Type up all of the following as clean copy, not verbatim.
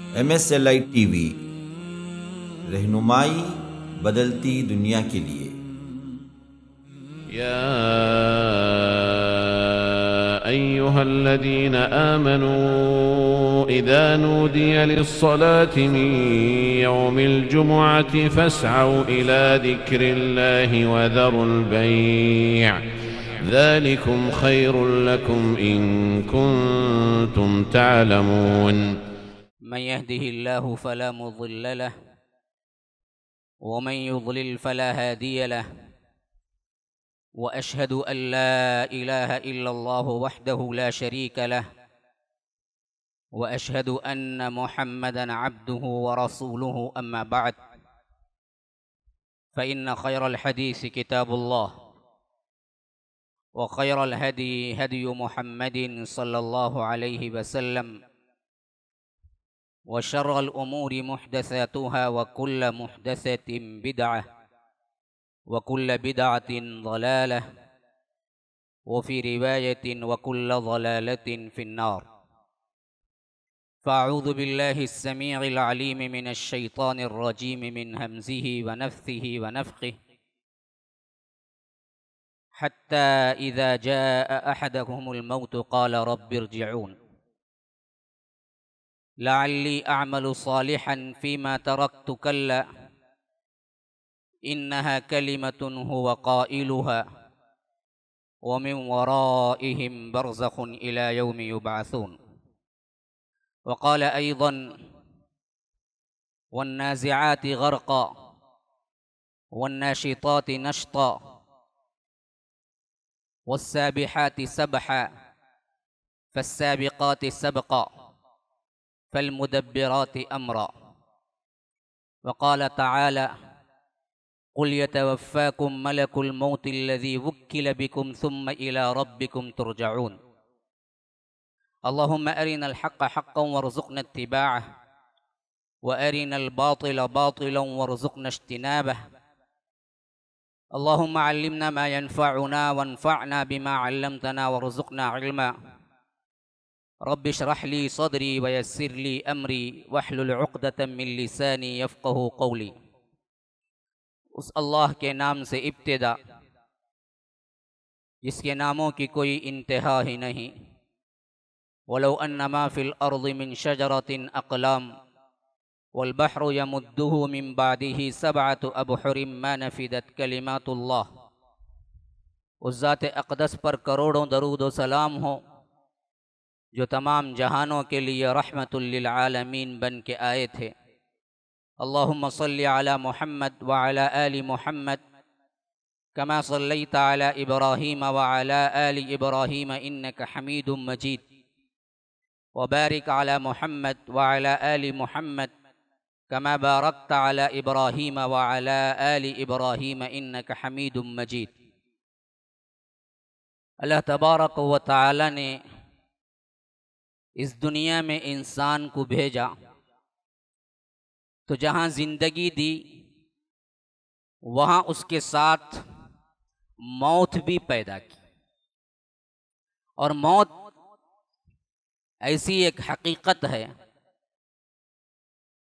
MSLI TV, रहनुमाई बदलती दुनिया के लिए। या अय्युहल्लज़ीना आमनू इज़ा नूदिया लिस्सलाति मिन यौमिल जुमुअति फस्अऊ इला ज़िक्रिल्लाहि व ज़रुल बैअ ज़ालिकुम खैरुल लकुम इन कुंतुम तअलमून। मन यहदिहिल्लाहु फला मुज़िल्ल लहु व मन युज़लिल फला हादिय लहु व अशहदु अन ला इलाहा इल्लल्लाहु वहदहु ला शरीक लहु व अशहदु अन्न मुहम्मदन अब्दुहु व रसूलुहु अम्मा बअद फ़इन्न खैरल हदीस किताबुल्लाह व खैरल हदी हदी मुहम्मदिन सल्लल्लाहु अलैहि वसल्लम व शर्रल उमूरि मुहदसातुहा व कुल्ल मुहदसतिन बिदअह व कुल्ल बिदअतिन ज़लालह व फ़ी रिवायतिन व कुल्ल ज़लालतिन फ़िन्नार। फ़अऊज़ु बिल्लाहिस समीइल अलीम मिनश शैतानिर रजीम मिन हमज़िहि व नफ़्सिहि व नफ़्ख़िहि हत्ता इज़ा जाअ अहदहुमुल मौत क़ाल रब्बि इरजिऊन लअल्ली अअमलु सालिहन फ़ीमा तरक्तु कल्ला इन्नहा कलिमतुन हुवा क़ाइलुहा व मिन वराइहिम बरज़ख़ुन इला यौमि युबअसून। व क़ाल अय्ज़न वन्नाज़िआति ग़र्क़ा वन्नाशिताति नश्ता वस्साबिहाति सबहा फस्साबिक़ाति सबक़ा फ़ल्मुदब्बिराति अम्रा। व क़ाल तआला क़ुल यतवफ़्फ़ाकुम मलकुल मौति अल्लज़ी वुक्किल बिकुम सुम्मा इला रब्बिकुम तुरजऊन। अल्लाहुम्मा अरिनल हक़्क़ हक़्क़न वरज़ुक़ना इत्तिबाअह व अरिनल बातिला बातिलन वरज़ुक़ना इज्तिनाबह। अल्लाहुम्मा अल्लिमना मा यनफ़अुना वन्फ़अना बिमा अल्लमतना वरज़ुक़ना इल्मा। रब्बि इश्रह ली सदरी व यस्सिर ली अमरी वहलुल उक़दतम मिन लिसानी यफ़क़हू क़ौली। उस अल्लाह के नाम से इब्तिदा जिसके नामों की कोई इंतहा ही नहीं। वलौ अन्नमा फ़िल अर्ज़ि मिन शजरतिन अक़लाम वल बहरु यमुद्दुहु मिन बादिही सबअतु अबहुरिम मा नफ़िदत कलिमातुल्लाह। उस ज़ात अक़दस पर करोड़ों दरूद व सलाम हो जो तमाम जहानों के लिए रहमतुल लिल आलमीन बन के आए थे। अल्लाहुम्मा सल्लि अला मुहम्मद व अला आलि मुहम्मद कमा सल्लैता अला इब्राहीम व अला आलि इब्राहीम इन्नका हमीदुम मजीद व बारिक अला मुहम्मद व अला आलि मुहम्मद कमा बारकता अला इब्राहीम व अला आलि इब्राहीम इन्नका हमीदुम मजीद। अल्लाह तबारक व तआला ने इस दुनिया में इंसान को भेजा तो जहाँ ज़िंदगी दी वहाँ उसके साथ मौत भी पैदा की। और मौत ऐसी एक हकीकत है,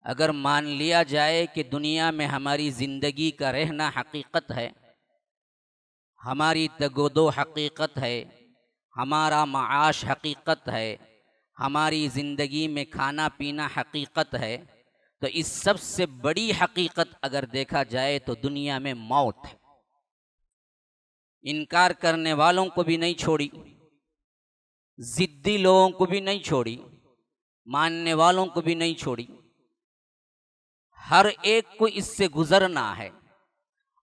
अगर मान लिया जाए कि दुनिया में हमारी ज़िंदगी का रहना हकीकत है, हमारी तगोदो हकीकत है, हमारा माआश हकीकत है, हमारी ज़िंदगी में खाना पीना हकीकत है, तो इस सबसे बड़ी हकीकत अगर देखा जाए तो दुनिया में मौत है। इनकार करने वालों को भी नहीं छोड़ी, ज़िद्दी लोगों को भी नहीं छोड़ी, मानने वालों को भी नहीं छोड़ी। हर एक को इससे गुजरना है।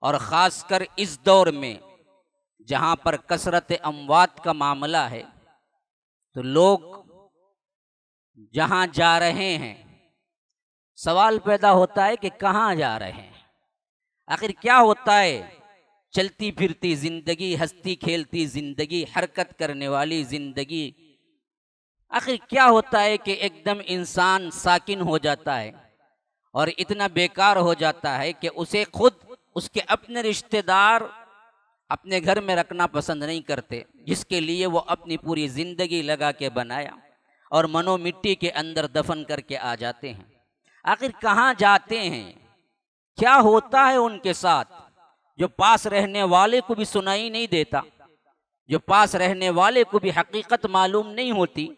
और ख़ासकर इस दौर में जहाँ पर कसरत अमवात का मामला है, तो लोग जहाँ जा रहे हैं सवाल पैदा होता है कि कहाँ जा रहे हैं, आखिर क्या होता है। चलती फिरती ज़िंदगी, हंसती खेलती ज़िंदगी, हरकत करने वाली ज़िंदगी, आखिर क्या होता है कि एकदम इंसान साकिन हो जाता है और इतना बेकार हो जाता है कि उसे खुद उसके अपने रिश्तेदार अपने घर में रखना पसंद नहीं करते, जिसके लिए वो अपनी पूरी ज़िंदगी लगा के बनाया और मनो मिट्टी के अंदर दफन करके आ जाते हैं। आखिर कहाँ जाते हैं, क्या होता है उनके साथ, जो पास रहने वाले को भी सुनाई नहीं देता, जो पास रहने वाले को भी हकीकत मालूम नहीं होती।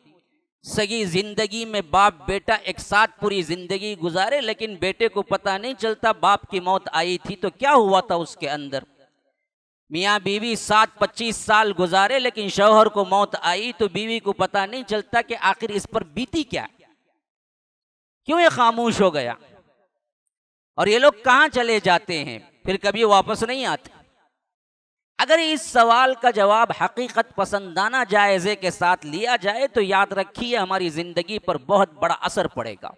सगी जिंदगी में बाप बेटा एक साथ पूरी जिंदगी गुजारे, लेकिन बेटे को पता नहीं चलता बाप की मौत आई थी तो क्या हुआ था उसके अंदर। मियाँ बीवी साथ 25 साल गुजारे, लेकिन शौहर को मौत आई तो बीवी को पता नहीं चलता कि आखिर इस पर बीती क्या, क्यों ये खामोश हो गया। और ये लोग कहाँ चले जाते हैं, फिर कभी वापस नहीं आते। अगर इस सवाल का जवाब हकीकत पसंदाना जायजे के साथ लिया जाए तो याद रखिए हमारी जिंदगी पर बहुत बड़ा असर पड़ेगा।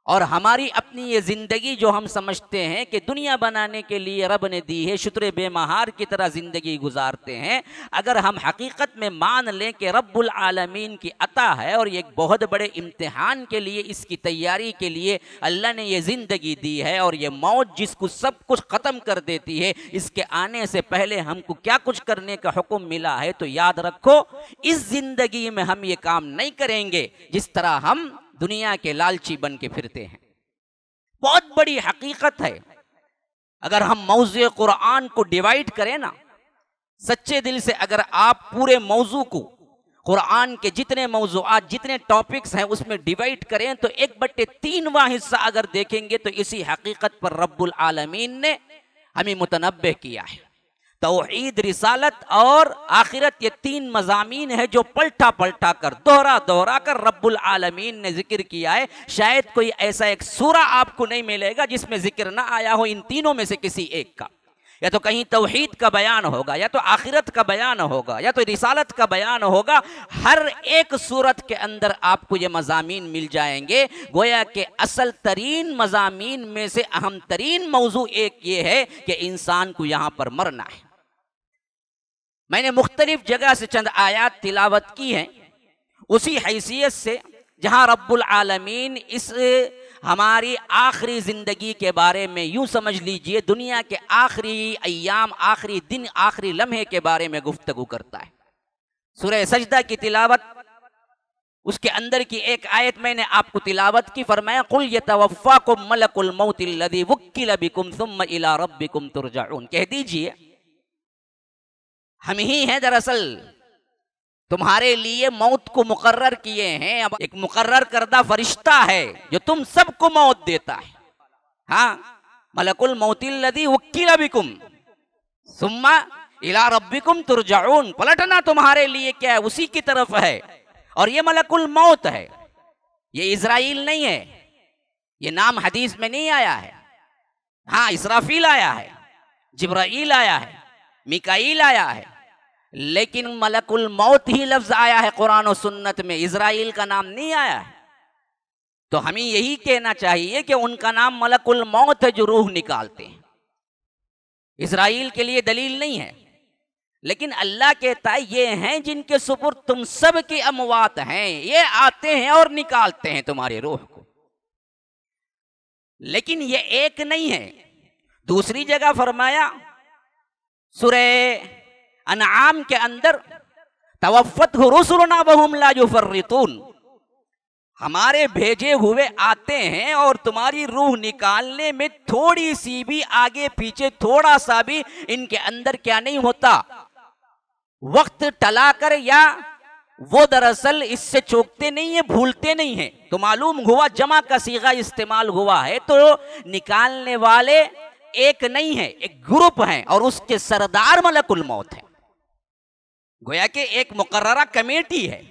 और हमारी अपनी ये जिंदगी जो हम समझते हैं कि दुनिया बनाने के लिए रब ने दी है, शुतरे बेमहार की तरह जिंदगी गुजारते हैं, अगर हम हकीकत में मान लें कि रब्बुल आलमीन की अता है और एक बहुत बड़े इम्तिहान के लिए, इसकी तैयारी के लिए अल्लाह ने ये ज़िंदगी दी है, और ये मौत जिसको सब कुछ ख़त्म कर देती है, इसके आने से पहले हमको क्या कुछ करने का हुक्म मिला है, तो याद रखो इस ज़िंदगी में हम ये काम नहीं करेंगे जिस तरह हम दुनिया के लालची बन के फिरते हैं। बहुत बड़ी हकीकत है। अगर हम मौज़ू कुरान को डिवाइड करें ना, सच्चे दिल से अगर आप पूरे मौजू को, कुरान के जितने मौजूआत, जितने टॉपिक्स हैं उसमें डिवाइड करें तो 1/3वां हिस्सा अगर देखेंगे तो इसी हकीकत पर रब्बुल आलमीन ने हमें मुतनब्बे किया है। तौहीद, रिसालत और आखिरत, ये 3 मज़ामीन है जो पलटा पलटा कर, दोहरा दोहरा कर रब्बुल आलमीन ने जिक्र किया है। शायद कोई ऐसा एक सूरा आपको नहीं मिलेगा जिसमें जिक्र ना आया हो इन तीनों में से किसी एक का। या तो कहीं तौहीद का बयान होगा, या तो आखिरत का बयान होगा, या तो रिसालत का बयान होगा। हर एक सूरत के अंदर आपको ये मज़ामीन मिल जाएंगे। गोया के असल तरीन मज़ामीन में से अहम तरीन मौजू एक ये है कि इंसान को यहाँ पर मरना है। मैंने मुख्तलिफ जगह से चंद आयात तिलावत की हैं, उसी हैसियत से जहाँ रब्बुल आलमीन इस हमारी आखिरी ज़िंदगी के बारे में, यूँ समझ लीजिए दुनिया के आखिरी अय्याम, आखिरी दिन, आखिरी लम्हे के बारे में गुफ्तगू करता है। सूरह सजदा की तिलावत, उसके अंदर की एक आयत मैंने आपको तिलावत की, फरमाया कुल यतवफ़्फ़ाकुम मलकुल मौतिल लज़ी वुक्किल बिकुम सुम्मा इला रब्बिकुम तुरजऊन। कह दीजिए हम ही हैं दरअसल तुम्हारे लिए मौत को मुकर्रर किए हैं। अब एक मुकर्रर करदा फरिश्ता है जो तुम सबको मौत देता है। हाँ, मलकुल मौतिल लज़ी वुक्किल बिकुम सुम्मा इला रब्बिकुम तुरजऊन, पलटना तुम्हारे लिए क्या है, उसी की तरफ है। और ये मलकुल मौत है, ये इज़राइल नहीं है, ये नाम हदीस में नहीं आया है। हाँ, इसराफील आया है, जिब्राईल आया है, मिकाईल आया है, लेकिन मलकुल मौत ही लफ्ज आया है कुरान और सुन्नत में, इज़राइल का नाम नहीं आया है। तो हमें यही कहना चाहिए कि उनका नाम मलकुल मौत है जो रूह निकालते हैं, इज़राइल के लिए दलील नहीं है। लेकिन अल्लाह कहता है ये हैं जिनके सुपुर्द तुम सब की अमवात हैं, ये आते हैं और निकालते हैं तुम्हारी रूह को। लेकिन ये एक नहीं है। दूसरी जगह फरमाया सूरह अनआम के अंदर, तवफ़्फ़तहु रुसुलुना वहुम ला युफ़र्रितून, हमारे भेजे हुए आते हैं और तुम्हारी रूह निकालने में थोड़ी सी भी आगे पीछे, थोड़ा सा भी इनके अंदर क्या नहीं होता, वक्त टला कर, या वो दरअसल इससे चूकते नहीं है, भूलते नहीं है। तो मालूम हुआ जमा का सीगा इस्तेमाल हुआ है, तो निकालने वाले एक नहीं है, एक ग्रुप है, और उसके सरदार मलकुल मौत है। गोया कि एक मुकर्ररा कमेटी है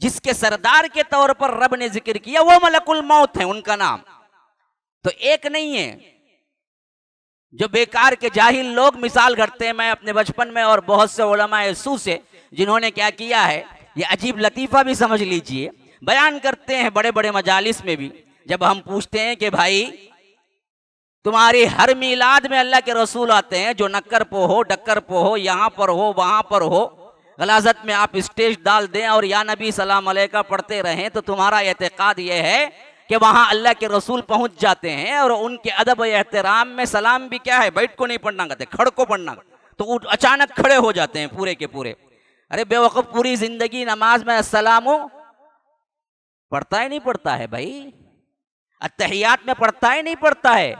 जिसके सरदार के तौर पर रब ने जिक्र किया, वो मलकुल मौत है उनका नाम। तो एक नहीं है। जो बेकार के जाहिल लोग मिसाल करते हैं, मैं अपने बचपन में और बहुत से उलमाए सू से जिन्होंने क्या किया है, ये अजीब लतीफ़ा भी समझ लीजिए, बयान करते हैं बड़े बड़े मजालिस में भी। जब हम पूछते हैं कि भाई तुम्हारी हर मीलाद में अल्लाह के रसूल आते हैं, जो नक्कर पो हो, डक्कर पो हो, यहाँ पर हो, वहाँ पर हो, गलाजत में आप स्टेज डाल दें और या नबी सलाम अलैका पढ़ते रहें, तो तुम्हारा एतकाद ये है कि वहाँ अल्लाह के रसूल पहुँच जाते हैं और उनके अदब एहतराम में सलाम भी क्या है, बैठ को नहीं पढ़ना कहते, खड़ को पढ़ना, तो अचानक खड़े हो जाते हैं पूरे के पूरे। अरे बेवकूफ़, पूरी जिंदगी नमाज में अस्सलामु पढ़ता ही नहीं पढ़ता है भाई, अत्तहियात में पढ़ता है नहीं पढ़ता है,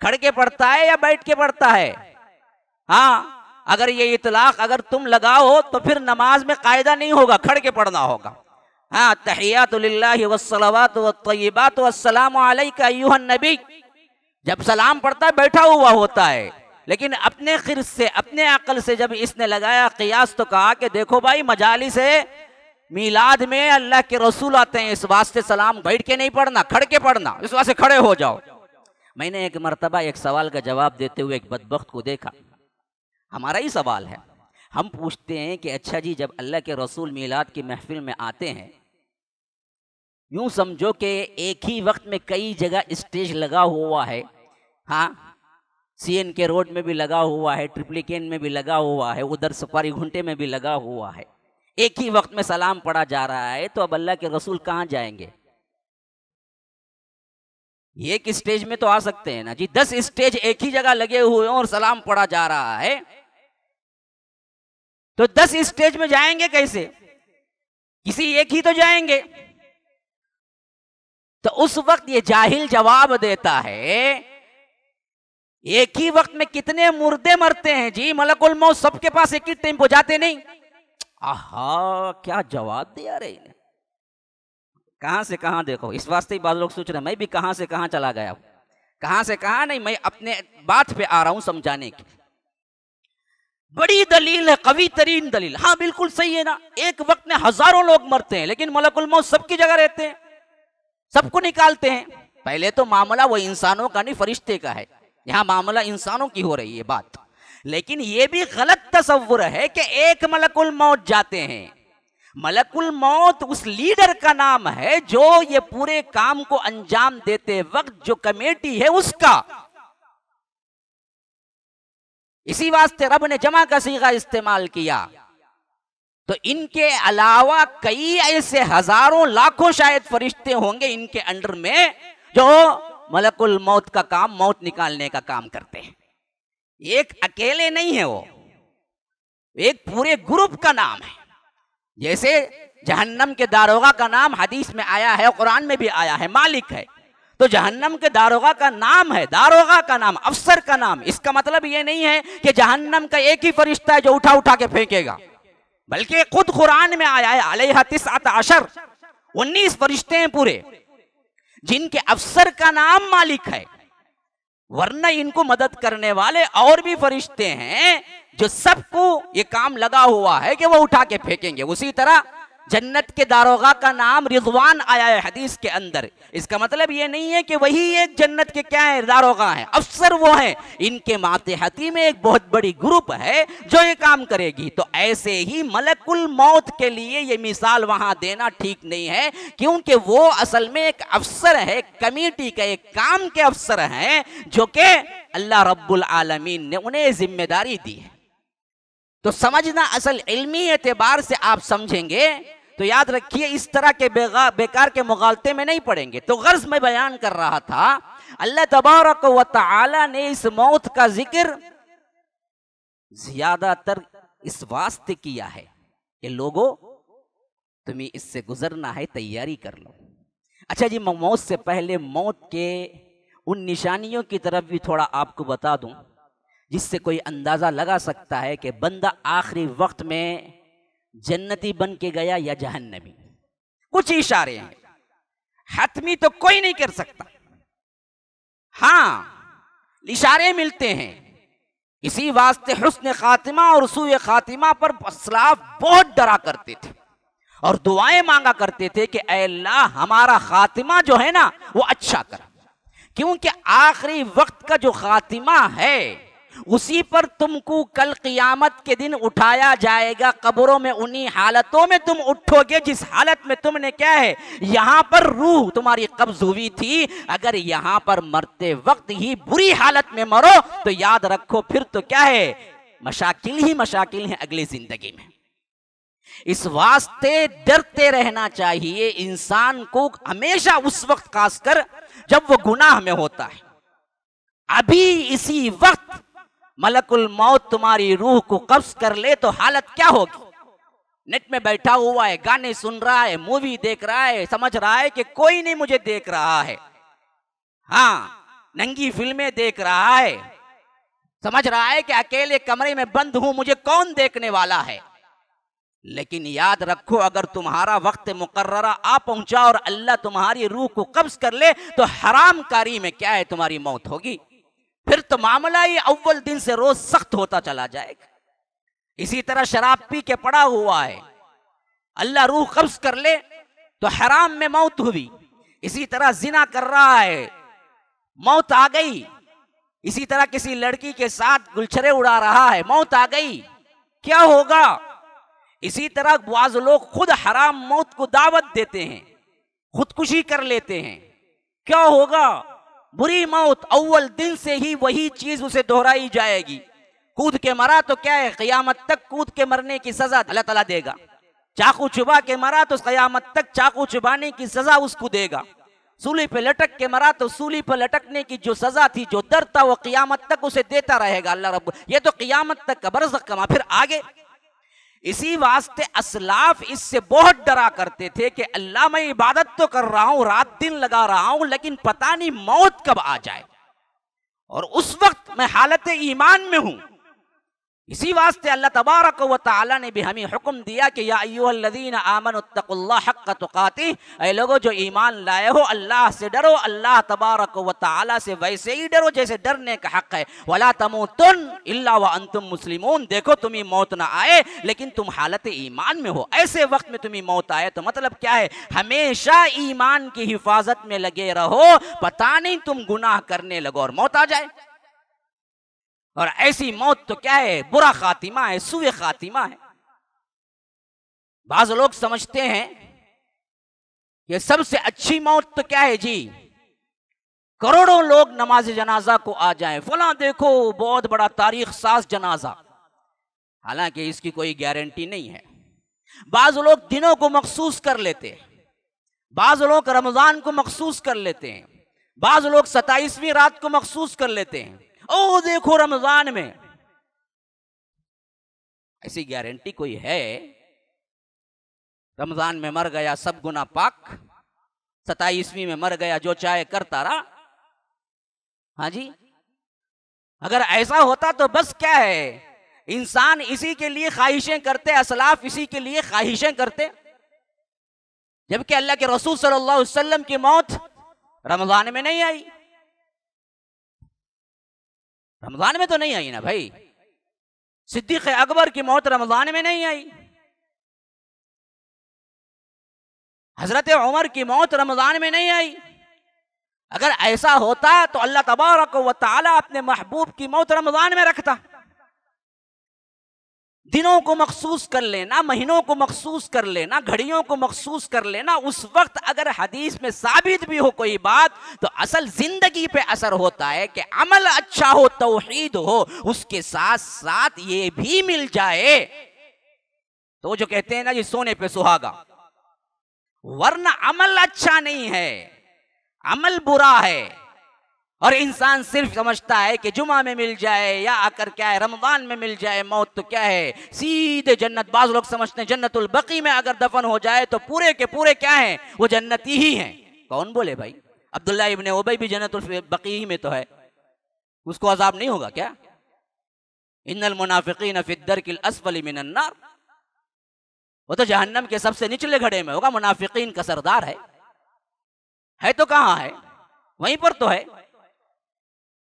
खड़ के पढ़ता है या बैठ के पढ़ता है? हाँ, अगर ये इतलाक अगर तुम लगाओ तो फिर नमाज में कायदा नहीं होगा, खड़ के पढ़ना होगा। हाँ, तहियातु लिल्लाहि वस्सलावातु वत्तय्यिबातु अस्सलामु अलैका अय्युहन नबी, जब सलाम पढ़ता है बैठा हुआ होता है, लेकिन अपने खिर्स से अपने अकल से जब इसने लगाया कियास तो कहा कि देखो भाई, मजालिस है मीलाद में अल्लाह के रसूल आते हैं, इस वास्ते सलाम बैठ के नहीं पढ़ना, खड़ के पढ़ना, इस वास्ते खड़े हो जाओ। मैंने एक मर्तबा एक सवाल का जवाब देते हुए एक बदबख्त को देखा, हमारा ही सवाल है, हम पूछते हैं कि अच्छा जी, जब अल्लाह के रसूल मीलाद की महफिल में आते हैं, यूं समझो कि एक ही वक्त में कई जगह स्टेज लगा हुआ है। हाँ, CN के रोड में भी लगा हुआ है, ट्रिप्लिकेन में भी लगा हुआ है, उधर सफारी घुंटे में भी लगा हुआ है, एक ही वक्त में सलाम पढ़ा जा रहा है, तो अब अल्लाह के रसूल कहाँ जाएंगे? एक स्टेज में तो आ सकते हैं ना जी, 10 स्टेज एक ही जगह लगे हुए हैं और सलाम पढ़ा जा रहा है, तो 10 स्टेज में जाएंगे कैसे? किसी एक ही तो जाएंगे। तो उस वक्त ये जाहिल जवाब देता है, एक ही वक्त में कितने मुर्दे मरते हैं जी, मलकुल मौत सबके पास एक ही टाइम को जाते नहीं। आहा, क्या जवाब दिया रे इन्हें, कहां से कहां देखो। इस वास्ते ही बाद लोग सोच रहे हैं मैं भी कहां से कहां चला गया हूं, कहां से कहां नहीं, मैं अपने बात पे आ रहा हूं समझाने की। बड़ी दलील है, कवी तरीन दलील। हाँ बिल्कुल सही है ना, एक वक्त में हजारों लोग मरते हैं, लेकिन मलकुल मौत सबकी जगह रहते हैं, सबको निकालते हैं। पहले तो मामला वो इंसानों का नहीं, फरिश्ते का है, यहां मामला इंसानों की हो रही है बात। लेकिन ये भी गलत तस्वुर है कि एक मलकुल मौत जाते हैं। मलकुल मौत उस लीडर का नाम है जो ये पूरे काम को अंजाम देते वक्त जो कमेटी है उसका। इसी वास्ते रब ने जमा का सीगा इस्तेमाल किया। तो इनके अलावा कई ऐसे हजारों लाखों शायद फरिश्ते होंगे इनके अंडर में जो मलकुल मौत का काम, मौत निकालने का काम करते हैं। एक अकेले नहीं है वो, एक पूरे ग्रुप का नाम है। जैसे जहन्नम के दारोगा का नाम हदीस में आया है, कुरान में भी आया है, मालिक है। तो जहन्नम के दारोगा का नाम है, दारोगा का नाम, अफसर का नाम। इसका मतलब ये नहीं है कि जहन्नम का एक ही फरिश्ता है जो उठा उठा के फेंकेगा, बल्कि खुद कुरान में आया है अलैहा 19 फरिश्ते हैं पूरे, जिनके अफसर का नाम मालिक है। वरना इनको मदद करने वाले और भी फरिश्ते हैं जो सबको ये काम लगा हुआ है कि वो उठा के फेंकेंगे। उसी तरह जन्नत के दारोगा का नाम रिजवान आया है हदीस के अंदर। इसका मतलब ये नहीं है कि वही एक जन्नत के क्या है, दारोगा है, अफसर वो हैं। इनके मातेहती में एक बहुत बड़ी ग्रुप है जो ये काम करेगी। तो ऐसे ही मलकुल मौत के लिए ये मिसाल वहां देना ठीक नहीं है, क्योंकि वो असल में एक अफसर है, कमेटी का एक काम के अफसर हैं जो कि अल्लाह रब्बुल आलमीन ने उन्हें जिम्मेदारी दी है। तो समझना असल इल्मी एतबार से आप समझेंगे तो याद रखिए इस तरह के बेकार के मुगालते में नहीं पड़ेंगे। तो गर्ज में बयान कर रहा था, अल्लाह तबारक व तआला ने इस मौत का जिक्र ज्यादातर इस वास्ते किया है कि लोगों तुम्हें इससे गुजरना है, तैयारी कर लो। अच्छा जी, मौत से पहले मौत के उन निशानियों की तरफ भी थोड़ा आपको बता दूं जिससे कोई अंदाजा लगा सकता है कि बंदा आखिरी वक्त में जन्नती बन के गया या जहन्नमी। कुछ इशारे हैं, हतमी तो कोई नहीं कर सकता, हाँ इशारे मिलते हैं। इसी वास्ते हुस्न खातिमा और सूए खातिमा पर असलाफ बहुत डरा करते थे और दुआएं मांगा करते थे कि ऐ अल्लाह हमारा खातिमा जो है ना वो अच्छा कर, क्योंकि आखिरी वक्त का जो खातिमा है उसी पर तुमको कल क़ियामत के दिन उठाया जाएगा। कब्रों में उन्हीं हालतों में तुम उठोगे जिस हालत में तुमने क्या है, यहाँ पर रूह तुम्हारी कब्ज हुई थी। अगर यहाँ पर मरते वक्त ही बुरी हालत में मरो तो याद रखो फिर तो क्या है, मशाकिल ही मशाकिल है अगली जिंदगी में। इस वास्ते डरते रहना चाहिए इंसान को हमेशा, उस वक्त खासकर जब वो गुनाह में होता है। अभी इसी वक्त मलकुल मौत तुम्हारी रूह को कब्ज कर ले तो हालत क्या होगी। नेट में बैठा हुआ है, गाने सुन रहा है, मूवी देख रहा है, समझ रहा है कि कोई नहीं मुझे देख रहा है, हाँ, नंगी फिल्में देख रहा है, समझ रहा है कि अकेले कमरे में बंद हूं, मुझे कौन देखने वाला है। लेकिन याद रखो, अगर तुम्हारा वक्त मुकर्ररा आ पहुंचा और अल्लाह तुम्हारी रूह को कब्ज कर ले तो हराम कारी में क्या है, तुम्हारी मौत होगी। फिर तो मामला ही अव्वल दिन से रोज सख्त होता चला जाएगा। इसी तरह शराब पी के पड़ा हुआ है, अल्लाह रूह कब्ज कर ले तो हराम में मौत हुई। इसी तरह जिना कर रहा है, मौत आ गई। इसी तरह किसी लड़की के साथ गुलछरे उड़ा रहा है, मौत आ गई, क्या होगा। इसी तरह बाज़ लोग खुद हराम मौत को दावत देते हैं, खुदकुशी कर लेते हैं, क्या होगा, बुरी मौत। अव्वल दिन से ही वही चीज उसे दोहराई जाएगी। कूद के मरा तो क्या है, क़यामत तक कूद के मरने की सजा अल्लाह ताला देगा। चाकू चुबा के मरा तो क़यामत तक चाकू चुबाने की सजा उसको देगा। सूली पे लटक के मरा तो सूली पे लटकने की जो सजा थी, जो दर था, वो क़यामत तक उसे देता रहेगा अल्लाह रब्बुल। ये तो क़यामत तक का बरज़ख कमा, फिर आगे। इसी वास्ते असलाफ इससे बहुत डरा करते थे कि अल्लाह मैं इबादत तो कर रहा हूं, रात दिन लगा रहा हूं, लेकिन पता नहीं मौत कब आ जाए और उस वक्त मैं हालत ईमान में हूं। इसी वास्ते अल्लाह तबारक व तआला ने भी हमें हुक्म दिया कि या अय्युहल्लज़ीना आमनुत्तकुल्लाह हक़्क़ तुक़ातिह, ऐ लोगों जो ईमान लाए हो अल्लाह से डरो, अल्लाह तबारक व तआला से वैसे ही डरो जैसे डरने का हक है। वला तमूतुन इल्ला व अंतुम मुस्लिमून, देखो तुम्हें मौत ना आए लेकिन तुम हालत ईमान में हो। ऐसे वक्त में तुम्हें मौत आए तो मतलब क्या है, हमेशा ईमान की हिफाजत में लगे रहो, पता नहीं तुम गुनाह करने लगो और मौत आ जाए। और ऐसी मौत तो क्या है, बुरा खातिमा है, सुए खातिमा है। बाज़ लोग समझते हैं कि सबसे अच्छी मौत तो क्या है जी, करोड़ों लोग नमाज जनाजा को आ जाएं, फला देखो बहुत बड़ा तारीख साज जनाजा। हालांकि इसकी कोई गारंटी नहीं है। बाज़ लोग दिनों को मखसूस कर लेते हैं, बाज़ लोग रमजान को मखसूस कर लेते हैं, बाज़ लोग 27वीं रात को मखसूस कर लेते हैं। ओ देखो रमजान में, ऐसी गारंटी कोई है? रमजान में मर गया सब गुना पाक, 27वीं में मर गया जो चाहे करता रहा। हाँ जी, अगर ऐसा होता तो बस क्या है, इंसान इसी के लिए ख्वाहिशें करते, असलाफ इसी के लिए ख्वाहिशें करते। जबकि अल्लाह के रसूल सल्लल्लाहु अलैहि वसल्लम की मौत रमजान में नहीं आई, रमजान में तो नहीं आई ना भाई। सिद्दीक अकबर की मौत रमजान में नहीं आई, हजरत उमर की मौत रमजान में नहीं आई। अगर ऐसा होता तो अल्लाह तबारक व तआला अपने महबूब की मौत रमजान में रखता। दिनों को मखसूस कर लेना, महीनों को मखसूस कर लेना, घड़ियों को मखसूस कर लेना, उस वक्त अगर हदीस में साबित भी हो कोई बात तो असल जिंदगी पे असर होता है कि अमल अच्छा हो, तौहीद हो, उसके साथ साथ ये भी मिल जाए तो जो कहते हैं ना ये सोने पे सुहागा। वरना अमल अच्छा नहीं है, अमल बुरा है और इंसान सिर्फ समझता है कि जुमा में मिल जाए या आकर क्या है रमजान में मिल जाए मौत तो क्या है सीधे जन्नत। बाज़ लोग समझते हैं जन्नतुल बकी में अगर दफन हो जाए तो पूरे के पूरे क्या हैं, वो जन्नती ही हैं। कौन बोले भाई? अब्दुल्ला इब्ने उबई भी जन्नतुल बकी में तो है, उसको अजाब नहीं होगा क्या? इन्नल मुनाफिकीन फी दरकिल अस्फली मिनन नार, वो तो जहन्नम के सबसे निचले घड़े में होगा। मुनाफिकीन का सरदार है तो कहाँ है? वहीं पर तो है।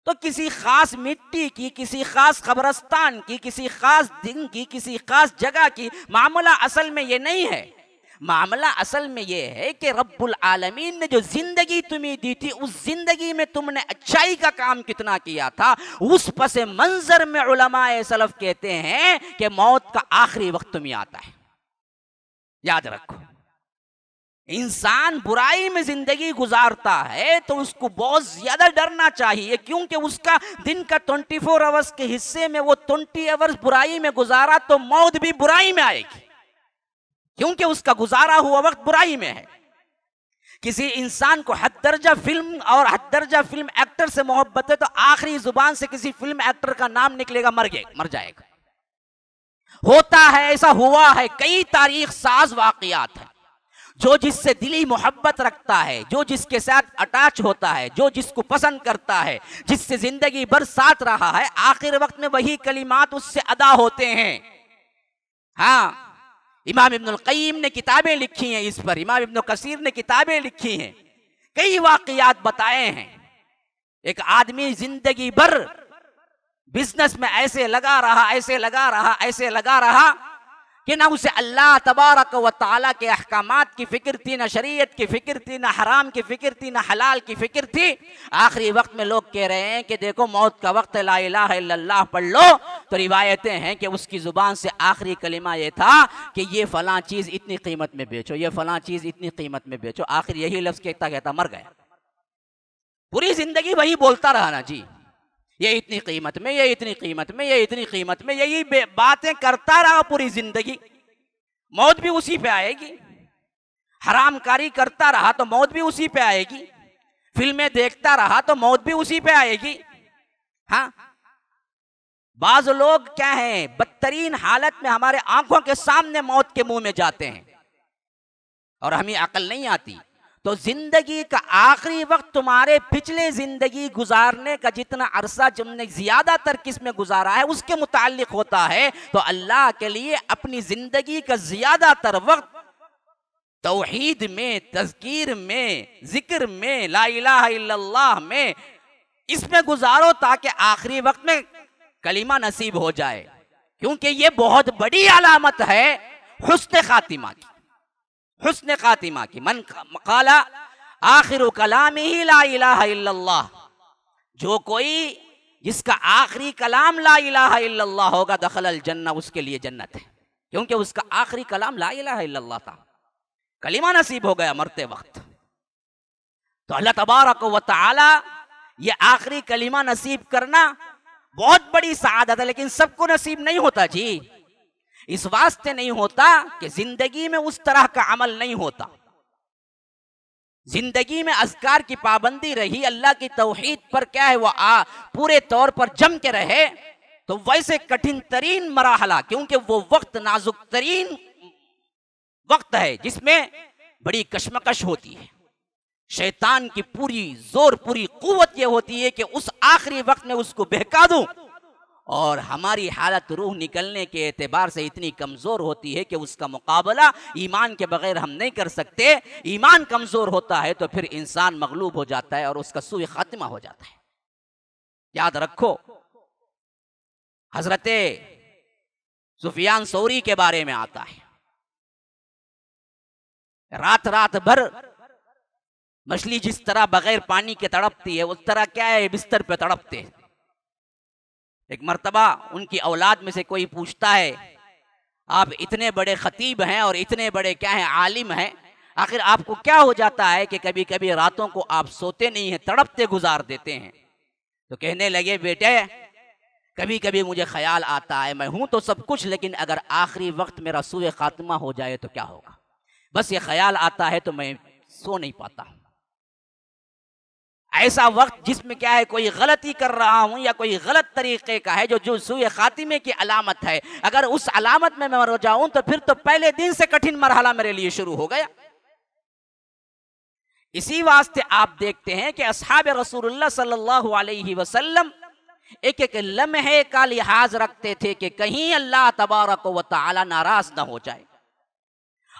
तो किसी खास मिट्टी की, किसी खास कब्रस्तान की, किसी खास दिन की, किसी खास जगह की मामला असल में ये नहीं है। मामला असल में ये है कि रब्बुल आलमीन ने जो जिंदगी तुम्हें दी थी उस जिंदगी में तुमने अच्छाई का काम कितना किया था, उस पसे मंजर में उलमाए सलफ कहते हैं कि मौत का आखिरी वक्त तुम्हें आता है। याद रखो, इंसान बुराई में जिंदगी गुजारता है तो उसको बहुत ज्यादा डरना चाहिए, क्योंकि उसका दिन का 24 आवर्स के हिस्से में वो 20 आवर्स बुराई में गुजारा तो मौत भी बुराई में आएगी, क्योंकि उसका गुजारा हुआ वक्त बुराई में है। किसी इंसान को हद दर्जा फिल्म और हद दर्जा फिल्म एक्टर से मोहब्बत है तो आखिरी जुबान से किसी फिल्म एक्टर का नाम निकलेगा, मर जाएगा। होता है, ऐसा हुआ है, कई तारीख साज वाकयात है। जो जिससे दिली मोहब्बत रखता है, जो जिसके साथ अटैच होता है, जो जिसको पसंद करता है, जिससे जिंदगी भर साथ रहा है, आखिर वक्त में वही कलिमात उससे अदा होते हैं। हाँ, इमाम इब्नुल क़य्यिम ने किताबें लिखी हैं इस पर, इमाम इब्न कसीर ने किताबें लिखी हैं, कई वाक़ियात बताए हैं। एक आदमी जिंदगी भर बिजनेस में ऐसे लगा रहा, ऐसे लगा रहा, ऐसे लगा रहा कि ना उसे अल्लाह तबारक व तआला के अहकामात की फिक्र थी, ना शरीयत की फिक्र थी, ना हराम की फिक्र थी, ना हलाल की फिक्र थी। आखिरी वक्त में लोग कह रहे हैं कि देखो मौत का वक्त है, ला इलाहा इल्लल्लाह पढ़ लो, तो रिवायतें हैं कि उसकी जुबान से आखिरी कलिमा ये था कि ये फलां चीज इतनी कीमत में बेचो, ये फलां चीज इतनी कीमत में बेचो। आखिर यही लफ्ज कहता कहता मर गया। पूरी जिंदगी वही बोलता रहा ना जी, ये इतनी कीमत में, ये इतनी कीमत में, ये इतनी कीमत में, यही बातें करता रहा पूरी जिंदगी। मौत भी उसी पे आएगी। हरामकारी करता रहा तो मौत भी उसी पे आएगी। फिल्में देखता रहा तो मौत भी उसी पे आएगी। हाँ, बाज लोग क्या हैं, बदतरीन हालत में हमारे आंखों के सामने मौत के मुंह में जाते हैं और हमें अकल नहीं आती। तो जिंदगी का आखिरी वक्त तुम्हारे पिछले जिंदगी गुजारने का जितना अरसा तुमने ज्यादातर किस में गुजारा है उसके मुताल्लिक होता है। तो अल्लाह के लिए अपनी जिंदगी का ज्यादातर वक्त तौहीद में, तज़कीर में, जिक्र में, ला इलाहा इल्लल्लाह में, इसमें गुजारो ताकि आखिरी वक्त में कलीमा नसीब हो जाए। क्योंकि ये बहुत बड़ी अलामत है हुस्न खातिमा की, हुस्न खातिमा की। मन क़ाला आखिरु कलामिही ला इलाहा इल्लल्लाह, जो कोई जिसका आखिरी कलाम ला इलाहा इल्लल्लाह होगा दखलल जन्नह, उसके लिए जन्नत है। क्योंकि उसका आखिरी कलाम ला इलाहा इल्लल्लाह था, कलीमा नसीब हो गया मरते वक्त। तो अल्लाह तबारक व तआला ये आखिरी कलीमा नसीब करना बहुत बड़ी सआदत है, लेकिन सबको नसीब नहीं होता जी। इस वास्ते नहीं होता कि जिंदगी में उस तरह का अमल नहीं होता। जिंदगी में अज़कार की पाबंदी रही, अल्लाह की तौहीद पर क्या है वो पूरे तौर पर जम के रहे, तो वैसे कठिन तरीन मराहला, क्योंकि वो वक्त नाजुक तरीन वक्त है जिसमें बड़ी कशमकश होती है। शैतान की पूरी जोर, पूरी कुव्वत ये होती है कि उस आखिरी वक्त में उसको बहका दूं, और हमारी हालत रूह निकलने के एतबार से इतनी कमजोर होती है कि उसका मुकाबला ईमान के बगैर हम नहीं कर सकते। ईमान कमजोर होता है तो फिर इंसान मगलूब हो जाता है और उसका सूए खातिमा हो जाता है। याद रखो, हजरत सुफियान सौरी के बारे में आता है, रात रात भर मछली जिस तरह बगैर पानी के तड़पती है, उस तरह क्या है बिस्तर पे तड़पते हैं। एक मर्तबा उनकी औलाद में से कोई पूछता है, आप इतने बड़े खतीब हैं और इतने बड़े क्या हैं आलिम हैं, आखिर आपको क्या हो जाता है कि कभी कभी रातों को आप सोते नहीं हैं, तड़पते गुजार देते हैं? तो कहने लगे, बेटे कभी कभी मुझे ख्याल आता है, मैं हूं तो सब कुछ, लेकिन अगर आखिरी वक्त मेरा सूए खात्मा हो जाए तो क्या होगा। बस ये ख्याल आता है तो मैं सो नहीं पाता। ऐसा वक्त जिसमें क्या है कोई गलती कर रहा हूं या कोई गलत तरीके का है जो सूए खातिमे की अलामत है, अगर उस अलामत में मैं मर जाऊं तो फिर तो पहले दिन से कठिन मरहला मेरे लिए शुरू हो गया। इसी वास्ते आप देखते हैं कि अस्हाब रसूलुल्लाह सल्लल्लाहु अलैहि वसल्लम एक एक लम्हे का लिहाज रखते थे कि कहीं अल्लाह तबारक व तआला नाराज ना हो जाए।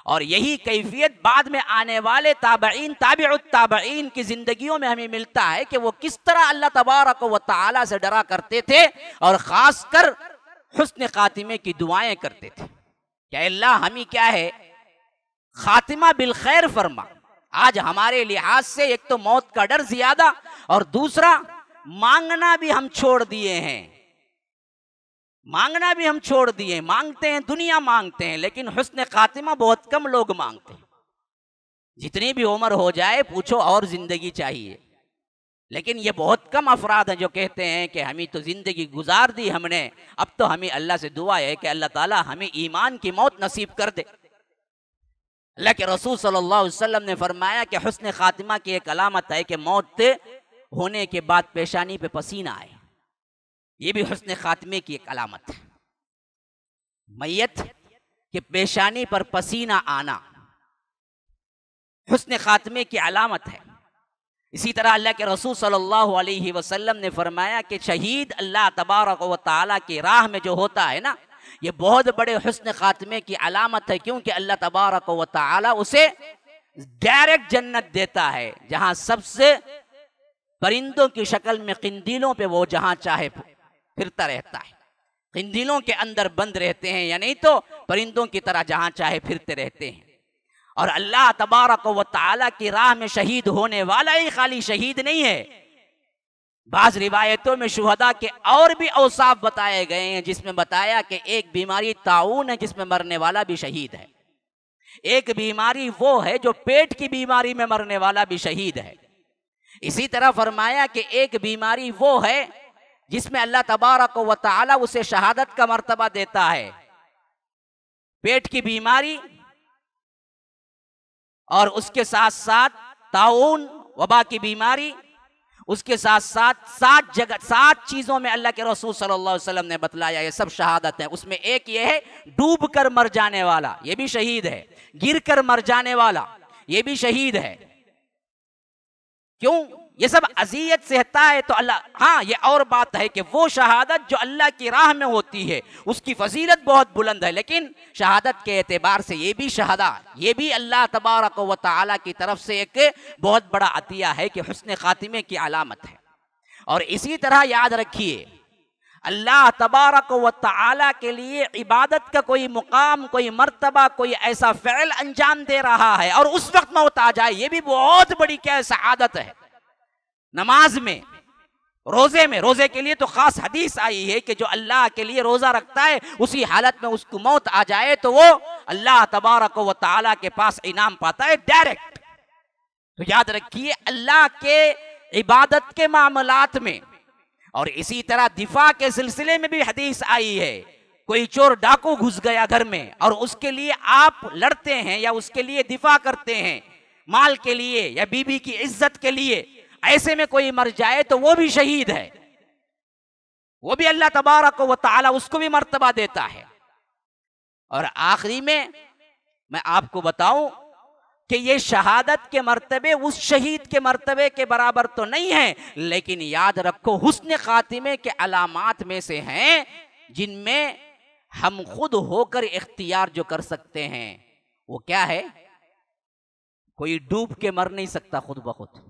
और यही कैफियत बाद में आने वाले ताबईन, ताबिउत ताबईन की जिंदगियों में हमें मिलता है कि वो किस तरह अल्लाह तबारक व तआला से डरा करते थे और खासकर हुस्न खातिमे की दुआएं करते थे। क्या अल्लाह हमें क्या है खातिमा बिल खैर फरमा। आज हमारे लिहाज से एक तो मौत का डर ज्यादा, और दूसरा मांगना भी हम छोड़ दिए हैं। मांगना भी हम छोड़ दिए, मांगते हैं दुनिया मांगते हैं, लेकिन हुस्न खातिमा बहुत कम लोग मांगते हैं। जितनी भी उम्र हो जाए पूछो और जिंदगी चाहिए, लेकिन ये बहुत कम अफराद हैं जो कहते हैं कि हमें तो जिंदगी गुजार दी हमने, अब तो हमें अल्लाह से दुआ है कि अल्लाह ताला हमें ईमान की मौत नसीब कर दे। अल्लाह के रसूल सल्लल्लाहु अलैहि वसल्लम ने फरमाया कि हुस्न खातिमा की एक अलामत है कि मौत होने के बाद पेशानी पे पसीना आए, ये भी हुस्न खातिमे की एक अलामत है। मैयत के पेशानी पर पसीना आना, हुस्न खात्मे की अलामत है। इसी तरह अल्लाह के रसूल सल्लल्लाहु अलैहि वसल्लम ने फरमाया कि शहीद अल्लाह तबारक व तआला की राह में जो होता है ना, ये बहुत बड़े हुस्न खात्मे की अलामत है, क्योंकि अल्लाह तबारक व तआला उसे डायरेक्ट जन्नत देता है, जहां सबसे परिंदों की शक्ल में किंदीलों पे वो जहां चाहे फिरता रहता है, किंदीलों के अंदर बंद रहते हैं, या नहीं तो परिंदों की तरह जहां चाहे फिरते रहते हैं। और अल्लाह तबारक व तआला की राह में शहीद होने वाला ही खाली शहीद नहीं है, बाज रिवायतों में शुहदा के और भी औसाफ बताए गए हैं, जिसमें बताया कि एक बीमारी ताऊन है जिसमें मरने वाला भी शहीद है, एक बीमारी वो है जो पेट की बीमारी में मरने वाला भी शहीद है। इसी तरह फरमाया कि एक बीमारी वो है जिसमें अल्लाह तबारक व तआला उसे शहादत का मर्तबा देता है, पेट की बीमारी और उसके साथ साथ ताऊन वबा की बीमारी, उसके साथ साथ 7 चीजों में अल्लाह के रसूल सल्लल्लाहु अलैहि वसल्लम ने बतलाया ये सब शहादत है। उसमें एक ये है डूब कर मर जाने वाला, ये भी शहीद है, गिर कर मर जाने वाला, ये भी शहीद है। क्यों? ये सब अजियत से हता है तो अल्लाह, हाँ ये और बात है कि वो शहादत जो अल्लाह की राह में होती है उसकी फजीलत बहुत बुलंद है, लेकिन शहादत के एतबार से ये भी शहादा, ये भी अल्लाह तबारक व तआला की तरफ से एक बहुत बड़ा अतिया है कि हुस्न खातिमे की अलामत है। और इसी तरह याद रखिए, अल्लाह तबारक व तआला के लिए इबादत का कोई मुकाम, कोई मर्तबा, कोई ऐसा फ़िल अंजाम दे रहा है और उस वक्त मौत आ जाए, ये भी बहुत बड़ी क्या सआदत है। नमाज में, रोजे में, रोजे के लिए तो खास हदीस आई है कि जो अल्लाह के लिए रोजा रखता है उसी हालत में उसको मौत आ जाए तो वो अल्लाह तबारक व तआला के पास इनाम पाता है डायरेक्ट। तो याद रखिए अल्लाह के इबादत के मामलात में, और इसी तरह दिफा के सिलसिले में भी हदीस आई है, कोई चोर डाकू घुस गया घर में और उसके लिए आप लड़ते हैं या उसके लिए दिफा करते हैं, माल के लिए या बीबी की इज्जत के लिए, ऐसे में कोई मर जाए तो वो भी शहीद है, वो भी अल्लाह तबारक व तआला उसको भी मर्तबा देता है। और आखिरी में मैं आपको बताऊं कि ये शहादत के मर्तबे उस शहीद के मर्तबे के बराबर तो नहीं है, लेकिन याद रखो हुस्न खातिमे के अलामात में से हैं जिनमें हम खुद होकर इख्तियार जो कर सकते हैं। वो क्या है? कोई डूब के मर नहीं सकता खुद ब खुद,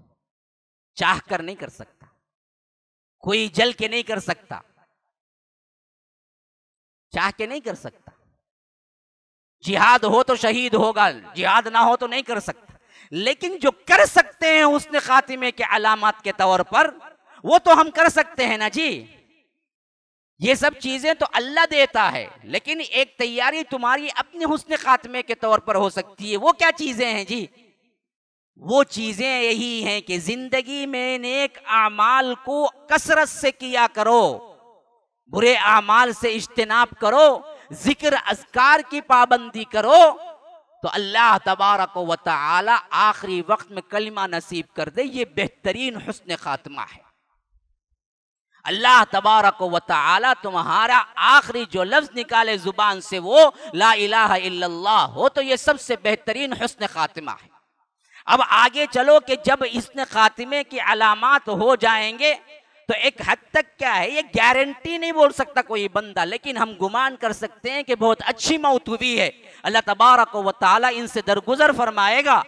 चाह कर नहीं कर सकता, कोई जल के नहीं कर सकता, चाह के नहीं कर सकता। जिहाद हो तो शहीद होगा, जिहाद ना हो तो नहीं कर सकता। लेकिन जो कर सकते हैं हुस्न खातिमे के अलामत के तौर पर, वो तो हम कर सकते हैं ना जी। ये सब चीजें तो अल्लाह देता है, लेकिन एक तैयारी तुम्हारी अपने हुस्न खातिमे के तौर पर हो सकती है। वो क्या चीजें हैं जी? वो चीजें यही हैं कि जिंदगी में नेक आमाल को कसरत से किया करो, बुरे आमाल से इज्तिनाब करो, जिक्र अज़कार की पाबंदी करो, तो अल्लाह तबारक व तआला आखिरी वक्त में कलिमा नसीब कर दे। ये बेहतरीन हुस्न खात्मा है। अल्लाह तबारक व तआला तुम्हारा आखिरी जो लफ्ज निकाले जुबान से वो ला इलाहा इल्लल्लाह हो, तो ये सबसे बेहतरीन हुस्न खात्मा है। अब आगे चलो कि जब इसने खातिमे की अलामात हो जाएंगे तो एक हद तक क्या है, ये गारंटी नहीं बोल सकता कोई बंदा, लेकिन हम गुमान कर सकते हैं कि बहुत अच्छी मौत हुई है, अल्लाह तबारक व तआला इनसे दरगुजर फरमाएगा।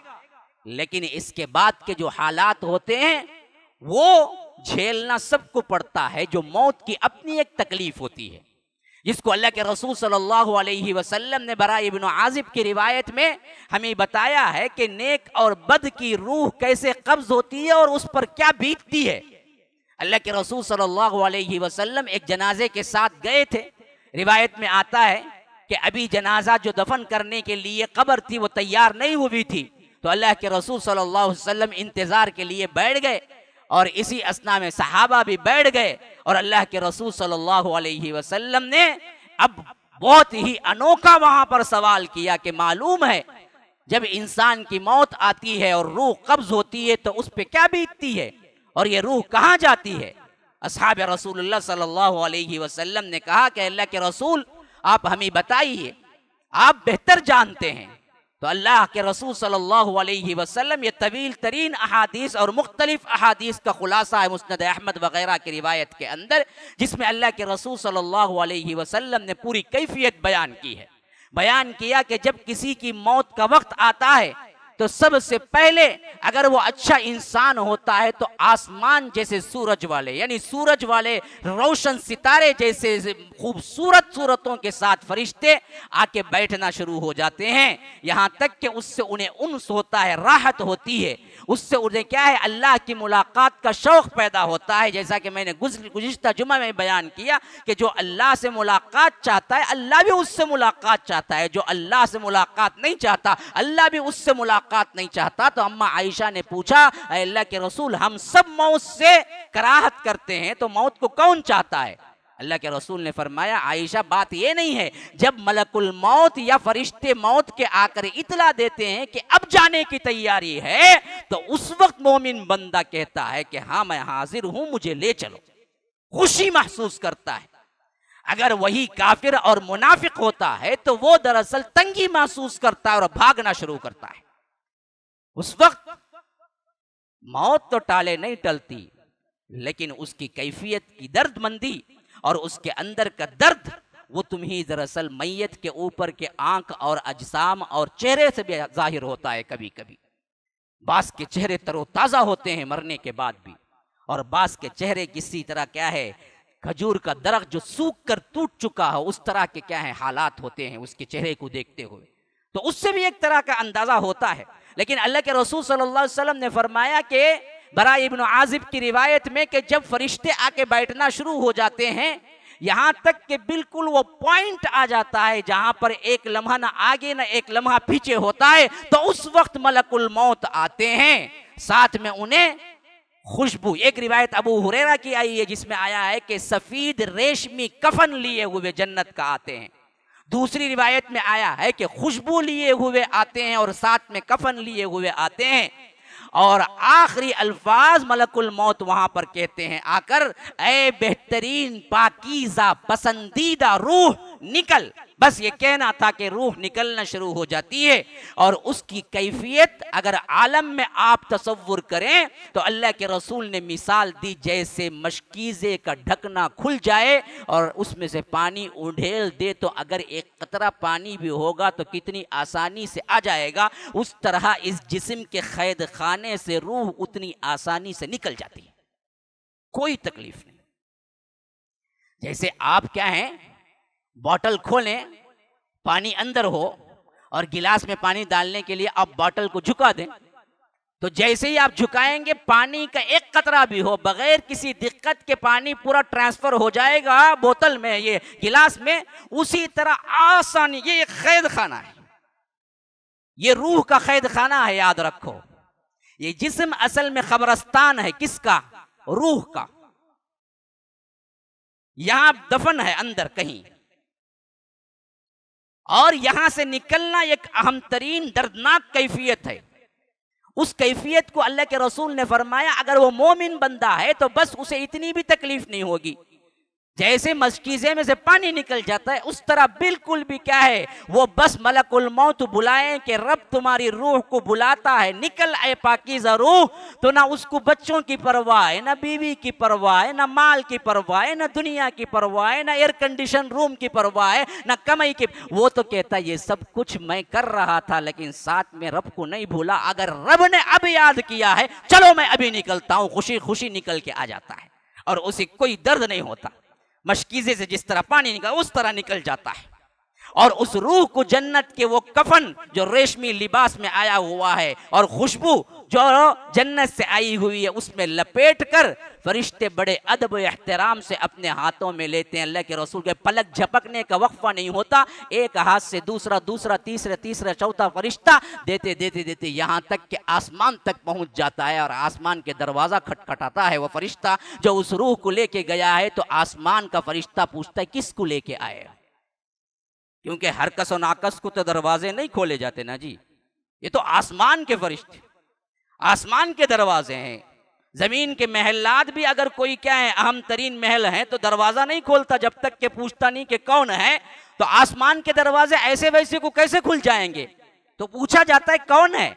लेकिन इसके बाद के जो हालात होते हैं वो झेलना सबको पड़ता है, जो मौत की अपनी एक तकलीफ होती है, जिसको अल्लाह के रसूल सल्लल्लाहु अलैहि वसल्लम ने बरा इब्न आजिब की रिवायत में हमें बताया है कि नेक और बद की रूह कैसे कब्ज होती है और उस पर क्या बीतती है। अल्लाह के रसूल सल्लल्लाहु अलैहि वसल्लम एक जनाजे के साथ गए थे। रिवायत में आता है कि अभी जनाजा जो दफन करने के लिए कब्र थी वो तैयार नहीं हुई थी, तो अल्लाह के रसूल सल्लल्लाहु अलैहि वसल्लम इंतजार के लिए बैठ गए और इसी असना में सहाबा भी बैठ गए और अल्लाह के रसूल सल्लल्लाहु अलैहि वसल्लम ने अब बहुत ही अनोखा वहां पर सवाल किया कि मालूम है जब इंसान की मौत आती है और रूह कब्ज होती है तो उस पे क्या बीतती है और ये रूह कहाँ जाती है। असहाब रसूलुल्लाह सल्लल्लाहु अलैहि वसल्लम ने कहा कि अल्लाह के रसूल आप हमें बताइए, आप बेहतर जानते हैं। तो तो अल्लाह के रसूल सल्लल्लाहु अलैहि वसल्लम, ये तवील तरीन अहादीस और मुख्तलिफ अहादीस का खुलासा है मुस्नद अहमद वगैरह की रिवायत के अंदर, जिसमें अल्लाह के रसूल सल्लल्लाहु अलैहि वसल्लम ने पूरी कैफियत बयान की है। बयान किया कि जब किसी की मौत का वक्त आता है तो सबसे पहले अगर वो अच्छा इंसान होता है तो आसमान जैसे सूरज वाले, यानी सूरज वाले रोशन सितारे जैसे खूबसूरत सूरतों के साथ फरिश्ते आके बैठना शुरू हो जाते हैं, यहाँ तक कि उससे उन्हें उन्स होता है, राहत होती है, उससे उन्हें क्या है, अल्लाह की मुलाकात का शौक़ पैदा होता है। जैसा कि मैंने गुज़िश्ता जुमा में बयान किया कि जो अल्लाह से मुलाकात चाहता है अल्लाह भी उससे मुलाकात चाहता है, जो अल्लाह से मुलाकात नहीं चाहता अल्लाह भी उससे मुलाकात नहीं चाहता। तो अम्मा आयशा ने पूछा, अल्लाह के रसूल, हम सब मौत से कराहत करते हैं तो मौत को कौन चाहता है? अल्लाह के रसूल ने फरमाया, आयशा बात ये नहीं है, जब मलकुल मौत या फरिश्ते मौत के आकर इतला देते हैं कि अब जाने की तैयारी है, तो उस वक्त मोमिन बंदा कहता है कि हाँ मैं हाजिर हूं, मुझे ले चलो, खुशी महसूस करता है। अगर वही काफिर और मुनाफिक होता है तो वो दरअसल तंगी महसूस करता है और भागना शुरू करता है। उस वक्त मौत तो टाले नहीं टलती, लेकिन उसकी कैफियत की दर्दमंदी और उसके अंदर का दर्द वो तुम्हें दरअसल मैयत के ऊपर के आंख और अजसाम और चेहरे से भी जाहिर होता है। कभी कभी बास के चेहरे तरोताज़ा होते हैं मरने के बाद भी, और बास के चेहरे किसी तरह क्या है, खजूर का दरख्त जो सूख कर टूट चुका हो उस तरह के क्या है हालात होते हैं उसके चेहरे को देखते हुए, तो उससे भी एक तरह का अंदाजा होता है। लेकिन अल्लाह के रसूल सल्लल्लाहु अलैहि वसल्लम ने फरमाया कि बरा इब्न आजिब की रिवायत में कि जब फरिश्ते आके बैठना शुरू हो जाते हैं, यहाँ तक कि बिल्कुल वो पॉइंट आ जाता है जहां पर एक लम्हा ना आगे ना एक लम्हा पीछे होता है, तो उस वक्त मलकुल मौत आते हैं, साथ में उन्हें खुशबू। एक रिवायत अबू हुरैरा की आई है जिसमें आया है कि सफीद रेशमी कफन लिए हुए जन्नत का आते हैं। दूसरी रिवायत में आया है कि खुशबू लिए हुए आते हैं और साथ में कफन लिए हुए आते हैं। और आखिरी अल्फाज मलकुल मौत वहां पर कहते हैं आकर, ऐ बेहतरीन पाकीज़ा पसंदीदा रूह निकल। बस ये कहना था कि रूह निकलना शुरू हो जाती है, और उसकी कैफियत अगर आलम में आप तसव्वुर करें तो अल्लाह के रसूल ने मिसाल दी जैसे मशकीज़े का ढकना खुल जाए और उसमें से पानी उड़ेल दे, तो अगर एक कतरा पानी भी होगा तो कितनी आसानी से आ जाएगा, उस तरह इस जिस्म के कैद खाने से रूह उतनी आसानी से निकल जाती है, कोई तकलीफ नहीं। जैसे आप क्या हैं, बॉटल खोलें, पानी अंदर हो और गिलास में पानी डालने के लिए आप बॉटल को झुका दें, तो जैसे ही आप झुकाएंगे पानी का एक कतरा भी हो, बगैर किसी दिक्कत के पानी पूरा ट्रांसफर हो जाएगा बोतल में, ये गिलास में। उसी तरह आसानी, ये एक कैद खाना है, ये रूह का कैद खाना है, याद रखो। ये जिस्म असल में खबरस्तान है, किसका? रूह का। यहां दफन है अंदर कहीं, और यहां से निकलना एक अहम तरीन दर्दनाक कैफियत है। उस कैफियत को अल्लाह के रसूल ने फरमाया अगर वो मोमिन बंदा है तो बस उसे इतनी भी तकलीफ नहीं होगी। जैसे मशकीज़े में से पानी निकल जाता है उस तरह बिल्कुल भी क्या है, वो बस मलकुल मौत बुलाएं कि रब तुम्हारी रूह को बुलाता है, निकल आए पाकीज़ा रूह, तो ना उसको बच्चों की परवाह है, ना बीवी की परवाह है, ना माल की परवाह है, ना दुनिया की परवाह है, ना एयर कंडीशन रूम की परवाह है, ना कमाई की। वो तो कहता ये सब कुछ मैं कर रहा था लेकिन साथ में रब को नहीं भूला। अगर रब ने अब याद किया है, चलो मैं अभी निकलता हूँ, खुशी खुशी निकल के आ जाता है और उसे कोई दर्द नहीं होता। मशकीज़े से जिस तरह पानी निकल उस तरह निकल जाता है। और उस रूह को जन्नत के वो कफन जो रेशमी लिबास में आया हुआ है और खुशबू जो जन्नत से आई हुई है उसमें लपेट कर फरिश्ते बड़े अदब व एहतराम से अपने हाथों में लेते हैं। अल्लाह के रसूल के पलक झपकने का वक्फा नहीं होता, एक हाथ से दूसरा, दूसरा तीसरा, तीसरा चौथा फरिश्ता देते देते देते यहाँ तक कि आसमान तक पहुँच जाता है और आसमान के दरवाज़ा खटखटाता है। वो फरिश्ता जो उस रूह को लेके गया है तो आसमान का फरिश्ता पूछता है किसको लेके आए, क्योंकि हर कस और नाकस को तो दरवाजे नहीं खोले जाते ना जी, ये तो आसमान के फरिश्ते, आसमान के दरवाजे हैं। जमीन के महलात भी अगर कोई क्या है अहम तरीन महल है तो दरवाजा नहीं खोलता जब तक के पूछता नहीं कि कौन है। तो आसमान के दरवाजे ऐसे वैसे को कैसे खुल जाएंगे? तो पूछा जाता है कौन है?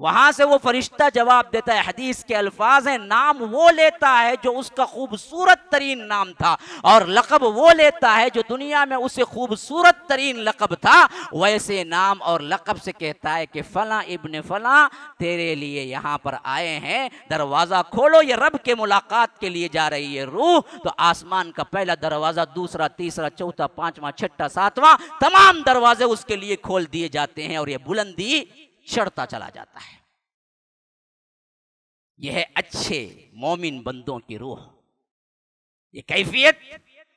वहां से वो फरिश्ता जवाब देता है, हदीस के अल्फाज हैं, नाम वो लेता है जो उसका खूबसूरत तरीन नाम था, और लक़ब वो लेता है जो दुनिया में उसे खूबसूरत तरीन लक़ब था, वैसे नाम और लक़ब से कहता है कि फला इब्ने फला तेरे लिए यहाँ पर आए हैं, दरवाज़ा खोलो, ये रब के मुलाकात के लिए जा रही है रूह। तो आसमान का पहला दरवाज़ा, दूसरा, तीसरा, चौथा, पांचवा, छठा, सातवां, तमाम दरवाजे उसके लिए खोल दिए जाते हैं और ये बुलंदी चढ़ता चला जाता है। यह है अच्छे मोमिन बंदों की रूह। ये कैफियत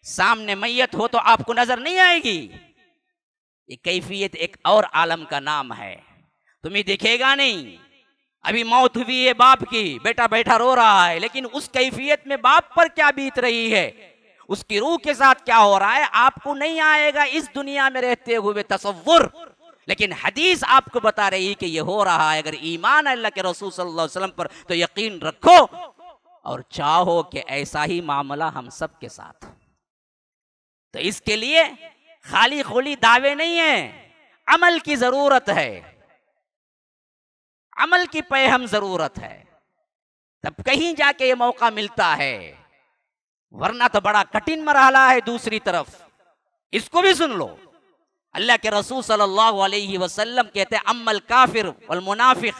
सामने मैयत हो तो आपको नजर नहीं आएगी। ये कैफियत एक और आलम का नाम है, तुम्हें दिखेगा नहीं। अभी मौत हुई है बाप की, बेटा बैठा रो रहा है, लेकिन उस कैफियत में बाप पर क्या बीत रही है, उसकी रूह के साथ क्या हो रहा है, आपको नहीं आएगा इस दुनिया में रहते हुए तसव्वुर। लेकिन हदीस आपको बता रही है कि यह हो रहा है। अगर ईमान अल्लाह के रसूल सल्लल्लाहु अलैहि वसल्लम पर तो यकीन रखो और चाहो कि ऐसा ही मामला हम सब के साथ। तो इसके लिए खाली खोली दावे नहीं है, अमल की जरूरत है, अमल की पेहम जरूरत है, तब कहीं जाके ये मौका मिलता है, वरना तो बड़ा कठिन मरहला है। दूसरी तरफ इसको भी सुन लो, अल्लाह के रसूल सल्लल्लाहु अलैहि वसल्लम कहते हैं, अम्मल काफिर वल मुनाफिक,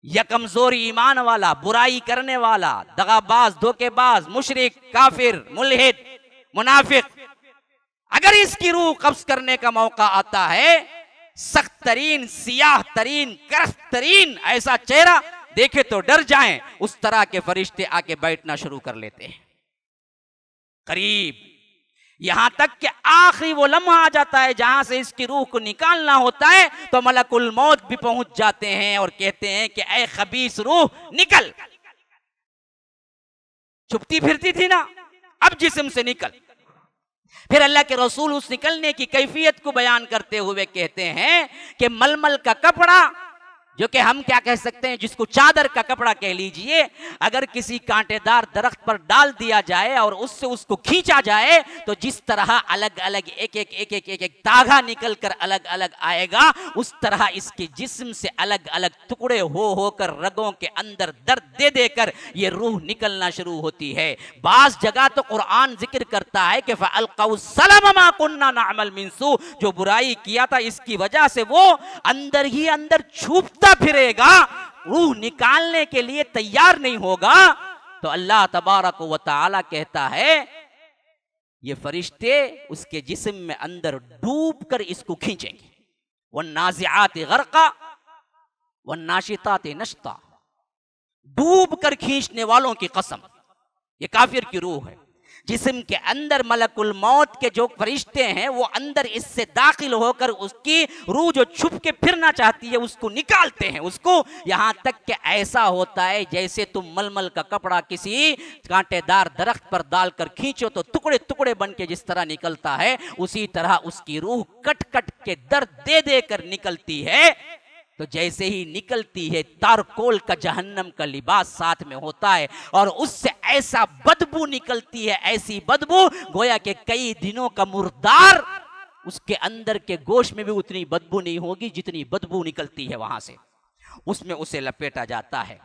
या कमजोरी ईमान वाला, बुराई करने वाला, दगाबाज, धोखेबाज, मुशरिक, काफिर, मुल्हिद, मुनाफिक, अगर इसकी रूह कब्ज करने का मौका आता है, सख्त तरीन, सियाह तरीन, करफ तरीन ऐसा चेहरा देखे तो डर जाएं, उस तरह के फरिश्ते आके बैठना शुरू कर लेते हैं करीब, यहां तक कि आखिरी वो लम्हा आ जाता है जहां से इसकी रूह को निकालना होता है, तो मलकुल मौत भी पहुंच जाते हैं और कहते हैं कि ऐ खबीस रूह निकल, छुपती फिरती थी ना, अब जिस्म से निकल। फिर अल्लाह के रसूल उस निकलने की कैफियत को बयान करते हुए कहते हैं कि मलमल का कपड़ा, जो कि हम क्या कह सकते हैं, जिसको चादर का कपड़ा कह लीजिए, अगर किसी कांटेदार दरख्त पर डाल दिया जाए और उससे उसको खींचा जाए तो जिस तरह अलग अलग एक धागा निकल कर अलग अलग आएगा, उस तरह इसके जिस्म से अलग अलग टुकड़े हो होकर रगों के अंदर दर्द दे देकर ये रूह निकलना शुरू होती है। बास जगह तो कुरान जिक्र करता है कि फ़अल्क़ौ सलम मा कुन्ना नअमल मिन सू, जो बुराई किया था इसकी वजह से वो अंदर ही अंदर छुपता फिरेगा, रूह निकालने के लिए तैयार नहीं होगा। तो अल्लाह तबारक व तआला कहता है ये फरिश्ते उसके जिस्म में अंदर डूब कर इसको खींचेंगे। वन्नाज़िआति ग़र्क़ा वन्नाशिताति नश्ता, डूब कर खींचने वालों की कसम, ये काफिर की रूह है। जिस्म के अंदर मलकुल मौत के जो फरिश्ते हैं वो अंदर इससे दाखिल होकर उसकी रूह जो छुप के फिरना चाहती है उसको निकालते हैं उसको, यहाँ तक कि ऐसा होता है जैसे तुम मलमल का कपड़ा किसी कांटेदार दरख्त पर डालकर खींचो तो टुकड़े टुकड़े बन के जिस तरह निकलता है, उसी तरह उसकी रूह कट कट के दर्द दे देकर निकलती है। तो जैसे ही निकलती है तारकोल का जहन्नम का लिबास साथ में होता है और उससे ऐसा बदबू निकलती है, ऐसी बदबू गोया के कई दिनों का मुर्दार, उसके अंदर के गोश्त में भी उतनी बदबू नहीं होगी जितनी बदबू निकलती है वहां से, उसमें उसे लपेटा जाता है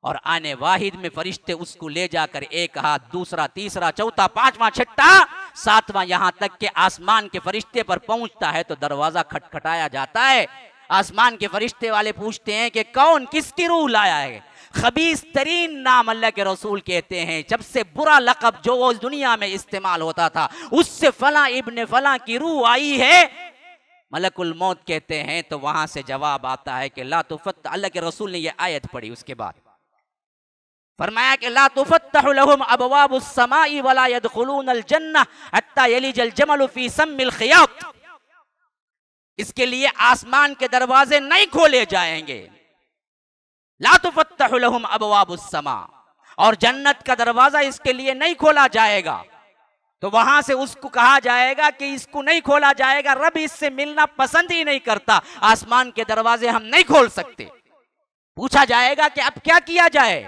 और आने वाहिद में फरिश्ते उसको ले जाकर एक हाथ, दूसरा, तीसरा, चौथा, पांचवा, छठा, सातवां, यहां तक के आसमान के फरिश्ते पर पहुंचता है तो दरवाजा खटखटाया जाता है। आसमान के फरिश्ते वाले पूछते हैं कि कौन, किसकी रूह लाया है? खबीस तरीन नाम अल्लाह के रसूल कहते हैं, सबसे बुरा लक़ब जो वो दुनिया में इस्तेमाल होता था, उससे फला इब्ने फला की रूह आई है। मलकुल मौत कहते हैं तो वहां से जवाब आता है कि ला तुफ़त्तह, अल्लाह के रसूल ने ये आयत पढ़ी, उसके बाद फरमाया कि ला तुफ़त्तहु लहुम अबवाबुस समाई वला यदखुलूनल जन्नह हत्ता यलिजल जमलु फी सम्मिल खियात, इसके लिए आसमान के दरवाजे नहीं खोले जाएंगे। ला तुफ़त्तहु लहुम अबवाबुस समा, और जन्नत का दरवाजा इसके लिए नहीं खोला जाएगा। तो वहां से उसको कहा जाएगा कि इसको नहीं खोला जाएगा, रब इससे मिलना पसंद ही नहीं करता, आसमान के दरवाजे हम नहीं खोल सकते। पूछा जाएगा कि अब क्या किया जाए?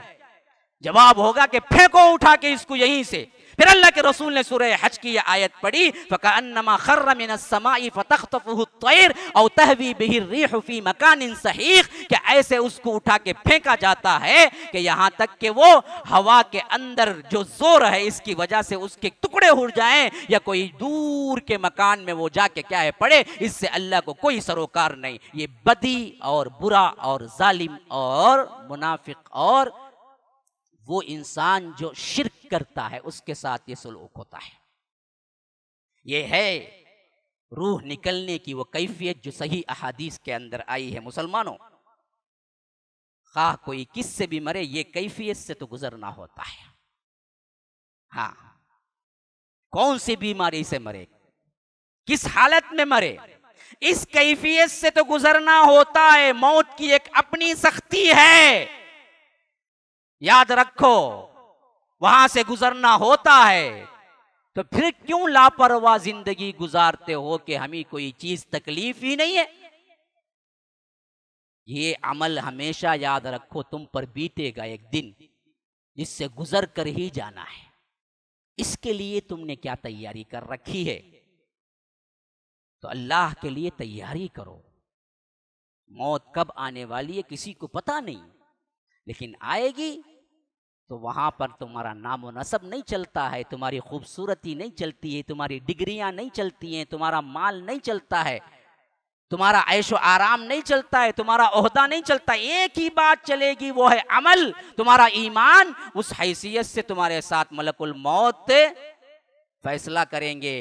जवाब होगा कि फेंको उठा के इसको यहीं से, फिर अल्लाह के रसूल ने सूरह हज की यह आयत पढ़ी, फकअन्नमा खर्र मिनस समाई फतख्तफुहु तैर औ तहवी बिही रिह फी मकानिन सहीह, कि ऐसे उसको उठा के फेंका जाता है कि यहाँ तक कि वो हवा के अंदर जो जोर है इसकी वजह से उसके टुकड़े उड़ जाएं या कोई दूर के मकान में वो जाके क्या है पड़े। इससे अल्लाह को कोई सरोकार नहीं। ये बदी और बुरा और जालिम और मुनाफिक और वो इंसान जो शिर्क करता है उसके साथ ये सलूक होता है। ये है रूह निकलने की वो कैफियत जो सही अहादीस के अंदर आई है। मुसलमानों, खा कोई किस से भी मरे, ये कैफियत से तो गुजरना होता है। हाँ, कौन सी बीमारी से मरे, किस हालत में मरे, इस कैफियत से तो गुजरना होता है। मौत की एक अपनी सख्ती है, याद रखो, वहां से गुजरना होता है। तो फिर क्यों लापरवाह जिंदगी गुजारते हो कि हमें कोई चीज तकलीफ ही नहीं है। ये अमल हमेशा याद रखो तुम पर बीतेगा एक दिन, जिससे गुजर कर ही जाना है। इसके लिए तुमने क्या तैयारी कर रखी है, तो अल्लाह के लिए तैयारी करो। मौत कब आने वाली है किसी को पता नहीं, लेकिन आएगी तो वहां पर तुम्हारा नामो नसब नहीं चलता है, तुम्हारी खूबसूरती नहीं चलती है, तुम्हारी डिग्रियां नहीं चलती हैं, तुम्हारा माल नहीं चलता है, तुम्हारा ऐशो आराम नहीं चलता है, तुम्हारा ओहदा नहीं चलता। एक ही बात चलेगी, वो है अमल, तुम्हारा ईमान। उस हैसियत से तुम्हारे साथ मलकुल मौत फैसला करेंगे,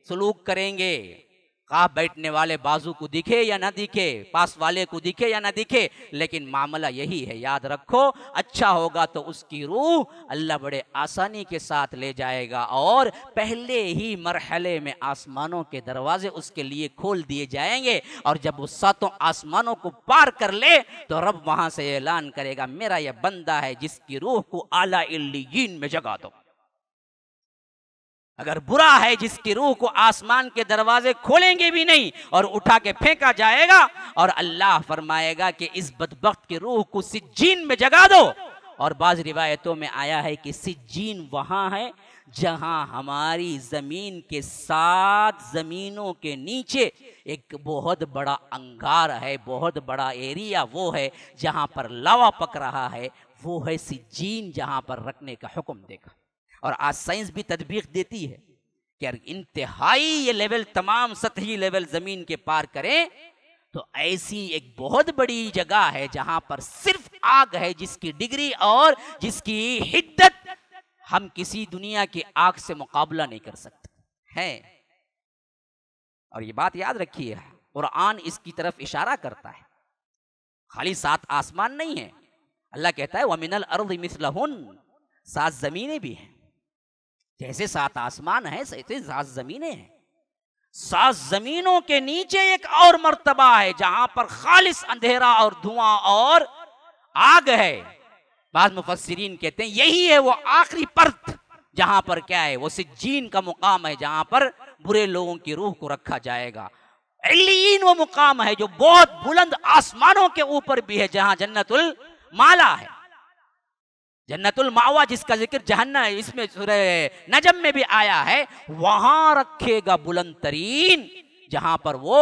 सलूक करेंगे। कहा बैठने वाले बाजू को दिखे या ना दिखे, पास वाले को दिखे या ना दिखे, लेकिन मामला यही है। याद रखो, अच्छा होगा तो उसकी रूह अल्लाह बड़े आसानी के साथ ले जाएगा और पहले ही मरहले में आसमानों के दरवाजे उसके लिए खोल दिए जाएंगे। और जब वो सातों आसमानों को पार कर ले तो रब वहां से ऐलान करेगा, मेरा यह बंदा है जिसकी रूह को आला इल्लियीन में जगा दो। अगर बुरा है जिसकी रूह को आसमान के दरवाजे खोलेंगे भी नहीं और उठा के फेंका जाएगा, और अल्लाह फरमाएगा कि इस बदबख्त की रूह को सिज्जीन में जगा दो। और बाज रिवायतों में आया है कि सिज्जीन वहां है जहां हमारी जमीन के 7 जमीनों के नीचे एक बहुत बड़ा अंगार है, बहुत बड़ा एरिया वो है जहां पर लावा पक रहा है, वो है सिज्जीन, जहां पर रखने का हुक्म देगा। और आज साइंस भी तदबीक देती है कि अगर इंतहाई ये लेवल तमाम सतही लेवल जमीन के पार करें तो ऐसी एक बहुत बड़ी जगह है जहां पर सिर्फ आग है, जिसकी डिग्री और जिसकी हिद्दत हम किसी दुनिया की आग से मुकाबला नहीं कर सकते हैं। और ये बात याद रखिए, कुरान इसकी तरफ इशारा करता है। खाली 7 आसमान नहीं है, अल्लाह कहता है वमिनल अर्दि मिस्लहुन, 7 जमीनें भी हैं। जैसे 7 आसमान है ऐसे 7 जमीनें हैं। 7 जमीनों के नीचे एक और मर्तबा है जहां पर खालिस अंधेरा और धुआं और आग है। बाद मुफस्सिरीन कहते हैं यही है वो आखिरी परत जहां पर क्या है, वो सिज्जीन का मुकाम है जहां पर बुरे लोगों की रूह को रखा जाएगा। इल्लीन वो मुकाम है जो बहुत बुलंद आसमानों के ऊपर भी है, जहां जन्नतुल माला है, जन्नतुल मावा जिसका जिक्र जहन्नम इसमें सूरह नजम में भी आया है। वहां रखेगा बुलंद तरीन, जहां पर वो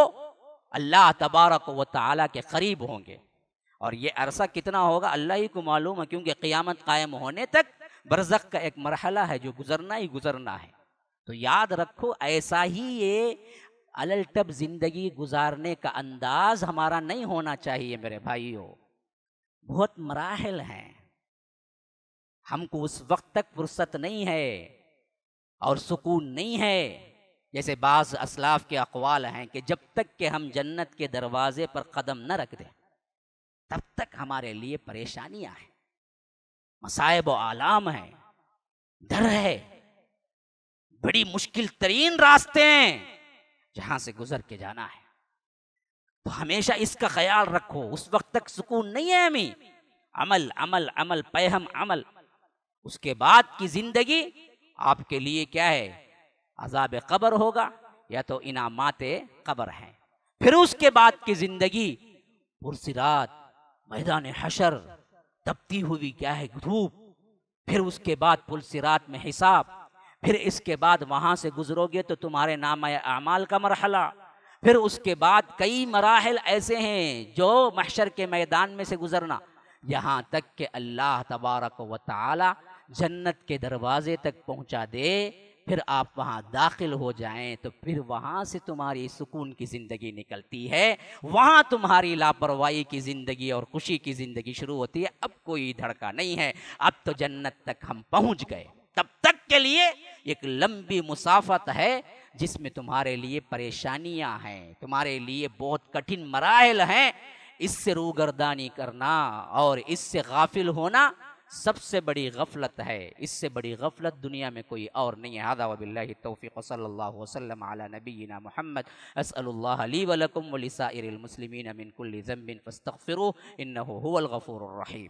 अल्लाह तबारक व तआला के करीब होंगे। और ये अरसा कितना होगा अल्लाह ही को मालूम है, क्योंकि क़यामत कायम होने तक बरज़ख का एक मरहला है जो गुजरना ही गुजरना है। तो याद रखो, ऐसा ही ये अलल टब जिंदगी गुजारने का अंदाज हमारा नहीं होना चाहिए मेरे भाइयों। बहुत मराहिल हैं, हमको उस वक्त तक फुर्सत नहीं है और सुकून नहीं है। जैसे बाज़ असलाफ के अक़वाल हैं कि जब तक कि हम जन्नत के दरवाजे पर कदम न रख दें तब तक हमारे लिए परेशानियां हैं, मसाइब व आलाम है, डर है, बड़ी मुश्किल तरीन रास्ते हैं जहां से गुजर के जाना है। तो हमेशा इसका ख्याल रखो, उस वक्त तक सुकून नहीं है हमें। अमल अमल अमल पैहम अमल। उसके बाद की जिंदगी आपके लिए क्या है, अजाब कब्र होगा या तो इनामाते कब्र हैं। फिर उसके बाद की जिंदगी पुरसिरात, मैदान हशर, तपती हुई क्या है धूप, फिर उसके बाद पुरसिरात में हिसाब, फिर इसके बाद वहाँ से गुजरोगे तो तुम्हारे नाम आमाल का मरहला, फिर उसके बाद कई मराहल ऐसे हैं जो महशर के मैदान में से गुजरना, यहाँ तक कि अल्लाह तबारक व तआला जन्नत के दरवाजे तक पहुँचा दे, फिर आप वहाँ दाखिल हो जाएं तो फिर वहाँ से तुम्हारी सुकून की ज़िंदगी निकलती है, वहाँ तुम्हारी लापरवाही की ज़िंदगी और खुशी की ज़िंदगी शुरू होती है। अब कोई धड़का नहीं है, अब तो जन्नत तक हम पहुँच गए। तब तक के लिए एक लंबी मुसाफत है जिसमें तुम्हारे लिए परेशानियां हैं, तुम्हारे लिए बहुत कठिन मराहल हैं। इससे रूगर्दानी करना और इससे गाफिल होना सबसे बड़ी गफलत है। इससे बड़ी गफलत दुनिया में कोई और नहीं है। हादा वबिल्लाहि तौफीक व सल्लल्लाहु वसल्लम अला नबीना मुहम्मद। अस्अलुल्लाह ली व लकुम व लिसाइरिल मुस्लिमीन मिन कुल्ली ज़ंबिन फस्तगफिरूह इन्नहु हुवल गफूरुर रहीम।